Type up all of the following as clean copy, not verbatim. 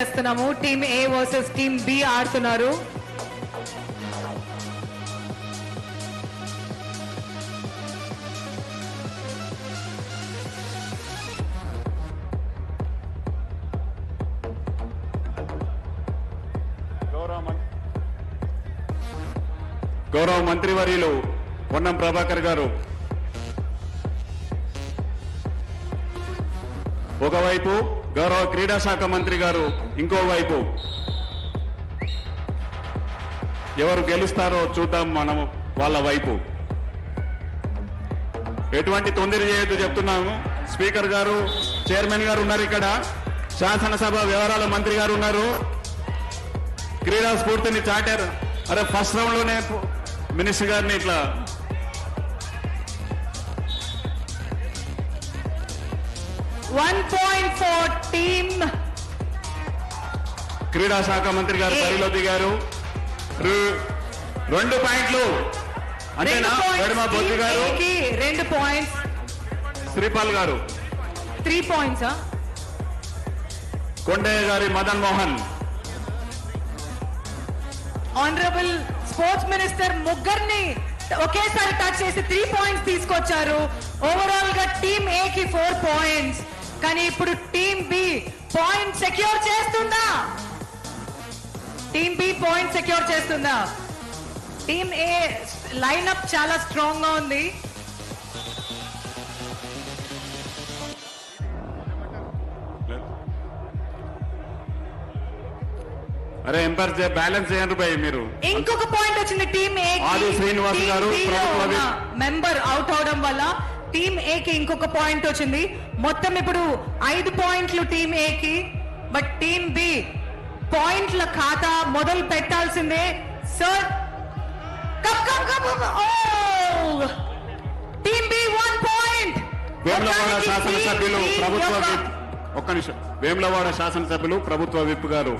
చేస్తున్నాము. Team A versus team B ఆడుతున్నారు. గౌరవ మంత్రివర్యులు పొన్నం ప్రభాకర్ గారు ఒకవైపు, గౌరవ క్రీడా శాఖ మంత్రి గారు ఇంకోవైపు. ఎవరు గెలుస్తారో చూద్దాం మనం వాళ్ళ వైపు. ఎటువంటి తొందర చేయొద్దు చెప్తున్నాము. స్పీకర్ గారు, చైర్మన్ గారు ఉన్నారు ఇక్కడ, శాసనసభ వ్యవహారాల మంత్రి గారు ఉన్నారు. క్రీడా స్ఫూర్తిని చాటారు. అరే ఫస్ట్ రౌండ్ లోనే మినిస్టర్ గారిని ఇట్లా టీమ్ క్రీడా శాఖ మంత్రి గారు బరిలో దిగారు. 2 పాయింట్లు అంతేనా? బొద్దు గారు 2 పాయింట్స్, శ్రీపాల్ గారు 3 పాయింట్స్, కొండయ్య గారి Madan Mohan. Honourable sports minister ముగ్గురిని ఒకేసారి టచ్ చేసి 3 పాయింట్స్ తీసుకొచ్చారు. ఓవరాల్ గా టీమ్ ఏ కి 4 పాయింట్స్. కానీ ఇప్పుడు టీమ్ బి పాయింట్ సెక్యూర్ చేస్తుందా? టీమ్ బి పాయింట్ సెక్యూర్ చేస్తుందా? టీమ్ ఏ లైన్అప్ చాలా స్ట్రాంగ్ గా ఉంది. అరే ఎంపైర్ బ్యాలెన్స్ చేయండి భయ్ మీరు. ఇంకొక పాయింట్ వచ్చింది టీమ్ ఏ. ఆది శ్రీనివాస్ గారు మెంబర్ అవుట్ అవడం వల్ల టీమ్ ఏ కి ఇంకొక పాయింట్ వచ్చింది. మొత్తం ఇప్పుడు 5 పాయింట్లు టీమ్ ఏ కి. బట్ టీమ్ బి పాయింట్ల ఖాతా మొదలు పెట్టాల్సిందే. Sir team B 1 point. Vemulawada శాసనసభ్యులు ప్రభుత్వ విప్, ఒక్క నిమిషం, వేములవాడ శాసనసభ్యులు ప్రభుత్వ విప్ గారు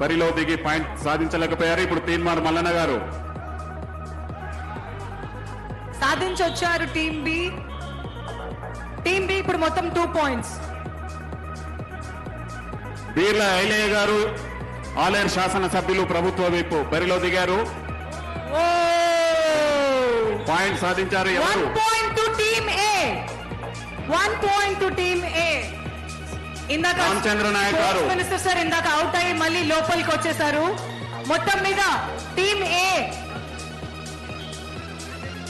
బరిలో దిగి పాయింట్ సాధించలేకపోయారు. ఇప్పుడు తీన్మార్ మల్లన్న గారు సాధించొచ్చారు. టీమ్ బి ఇప్పుడు మొత్తం 2 పాయింట్స్. బీర్ల ఐలయ్య గారు ఆలేరు శాసనసభ్యులు ప్రభుత్వ విప్ బరిలో దిగారు. పాయింట్ సాధించారు. 1 point to team A. 1 point to team A. ఇందాక రామచంద్ర నాయక్ గారు మినిస్టర్ సార్ ఇందాక అవుట్ అయ్యి మళ్ళీ లోపలికి వచ్చేసారు. మొత్తం మీద team A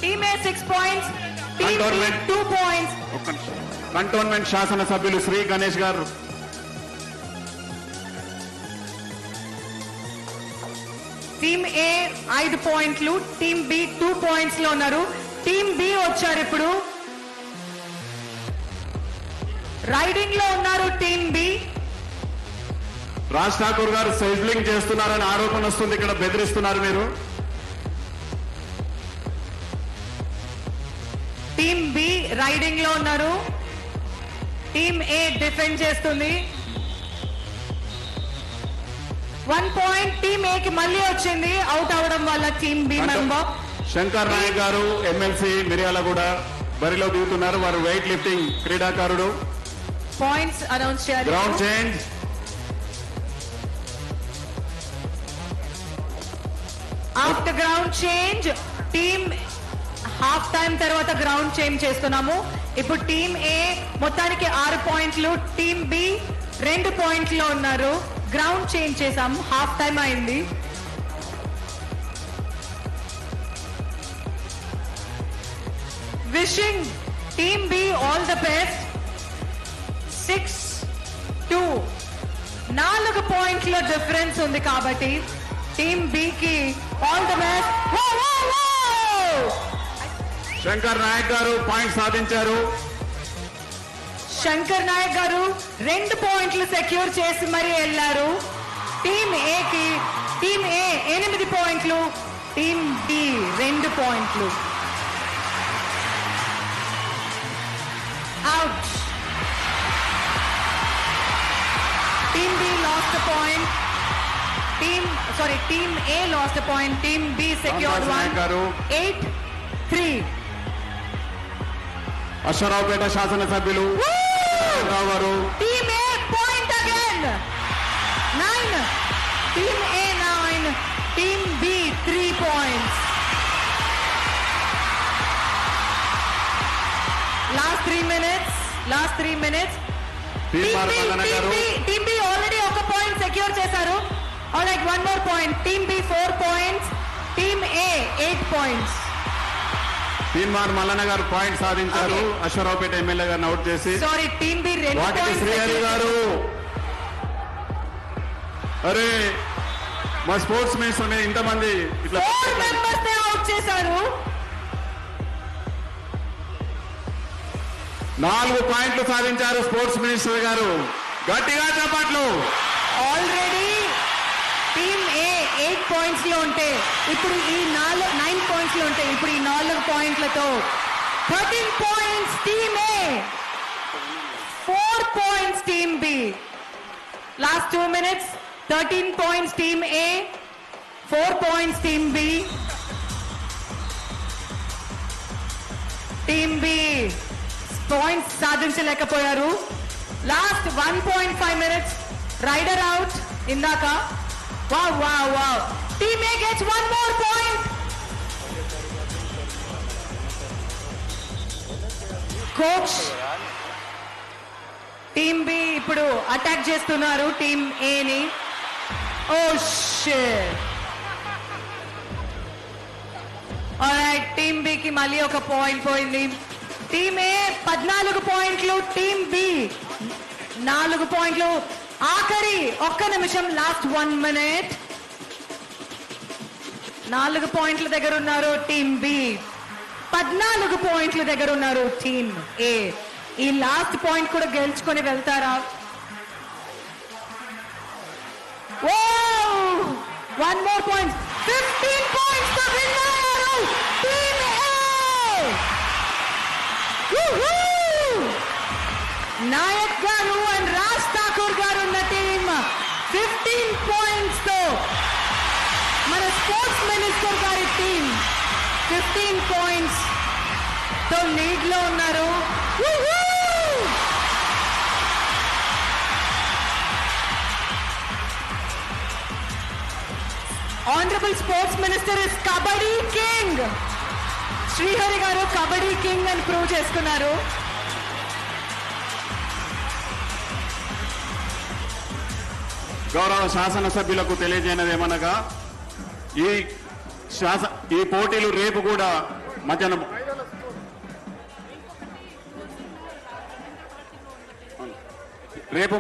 6 points, team B 2 points. Cantonment శాసనసభ్యులు శ్రీ గణేష్ గారు టీమ్ ఏ 5 పాయింట్లు, టీమ్ బి 2 పాయింట్స్ లో ఉన్నారు. టీమ్ బి వచ్చారు ఇప్పుడు, రైడింగ్ లో ఉన్నారు. టీమ్ బి రాజ్ ఠాకూర్ గారు సెజ్లింగ్ చేస్తున్నారని ఆరోపణ వస్తుంది. ఇక్కడ బెదిరిస్తున్నారు మీరు. టీమ్ బి రైడింగ్ లో ఉన్నారు. టీమ్ ఏ డిఫెండ్ చేస్తుంది. 1 పాయింట్ టీమ్ ఏ కి మళ్ళీ వచ్చింది అవుట్ అవడం వల్ల team B member. Shankar Naik గారు ఎమ్మెల్సీ మిర్యాలగూడ బరిలో దిగుతున్నారు. వారు వెయిట్ లిఫ్టింగ్ క్రీడాకారుడు. పాయింట్స్ అనౌన్స్ చేయాలి. Ground change. After ground change team half time తర్వాత గ్రౌండ్ చేంజ్ చేస్తున్నాము. ఇప్పుడు టీమ్ ఏ మొత్తానికి 6 పాయింట్లు, టీమ్ బి 2 పాయింట్లు ఉన్నారు. గ్రౌండ్ చేంజ్ చేసాము, హాఫ్ టైం అయింది. Wishing team B all the best. 6-2 4 పాయింట్ల డిఫరెన్స్ ఉంది కాబట్టి టీమ్ బి కి all the best. Shankar Naik గారు పాయింట్ సాధించారు. శంకర్ నాయక్ గారు 2 పాయింట్లు సెక్యూర్ చేసి మరీ వెళ్లారు. టీమ్ ఏ 8 పాయింట్లు, టీమ్ బి 2 పాయింట్లు. Out. Team B last point. Team A last point. Team B secured 1. 8-3. Aswaraopeta శాసనసభ్యులు గారు team A point again. Team A 9, Team B 3 points. Last 3 minutes. Team B already ఒక పాయింట్ సెక్యూర్ చేశారు. Alright, one more point. Team B 4 points. Team A 8 points. Teenmar Mallanna గారు point సాధించారు. Ashwaraopeta MLA గారిని out చేసి. Sorry, team B 2 వాటికి points. Srihari గారు, అరే మా స్పోర్ట్స్ మినిస్టర్ ఇంతమంది ఇట్లా 4 మెంబర్స్ ని అవుట్ చేశారు. 4 పాయింట్లు సాధించారు స్పోర్ట్స్ మినిస్టర్ గారు. గట్టిగా చప్పట్లు. ఆల్రెడీ టీమ్ ఏ 8 పాయింట్స్ లో ఉంటే ఇప్పుడు ఈ 9 పాయింట్స్ లో ఉంటే ఇప్పుడు ఈ 4 పాయింట్లతో 13 points team A, 4 points team B. Last 2 minutes 13 points team A, 4 points team B. Team B points సాధించలేకపోయారు. లాస్ట్ 1.5 minutes రైడర్ అవుట్ ఇందాక. Wow. Team A gets 1 more point. Coach. Team B ఇప్పుడు attack చేస్తున్నారు team A ని. Oh shit. Alright, team B కి మళ్ళీ ఒక point పోయింది. Team A 14 పాయింట్లు, టీమ్ B 4 పాయింట్లు. ఆఖరి ఒక్క నిమిషం, లాస్ట్ 1 minute. 4 పాయింట్ల దగ్గర ఉన్నారు టీమ్ బి, 14 పాయింట్ల దగ్గర ఉన్నారు టీమ్ ఏ. ఈ లాస్ట్ పాయింట్ కూడా గెలుచుకొని వెళ్తారా? ఓ 1 more point, 15 points తో విన్ అయ్యారు టీమ్ ఏ. నాయక్ గారు అండ్ రాజ్ ఠాకూర్ గారు ఉన్న టీమ్ 15 పాయింట్స్ తో, మన స్పోర్ట్స్ మినిస్టర్ గారి టీమ్ 15 పాయింట్స్ తో లీడ్ లో ఉన్నారు. Honourable sports minister is kabaddi king. Srihari గారు కబడ్డీ కింగ్ అని ప్రూవ్ చేసుకున్నారు. గౌరవ శాసనసభ్యులకు తెలియజేయనది ఏమనగా ఈ పోటీలు రేపు కూడా మధ్యాహ్నం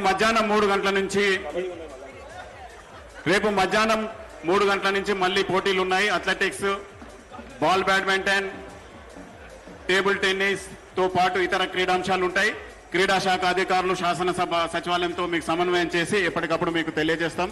మధ్యాహ్నం 3 గంటల నుంచి మళ్ళీ పోటీలు ఉన్నాయి. Athletics, ball badminton, table tennis తో పాటు ఇతర క్రీడాంశాలు ఉంటాయి. క్రీడా శాఖ అధికారులు శాసనసభ సచివాలయంతో మీకు సమన్వయం చేసి ఎప్పటికప్పుడు మీకు తెలియజేస్తాం.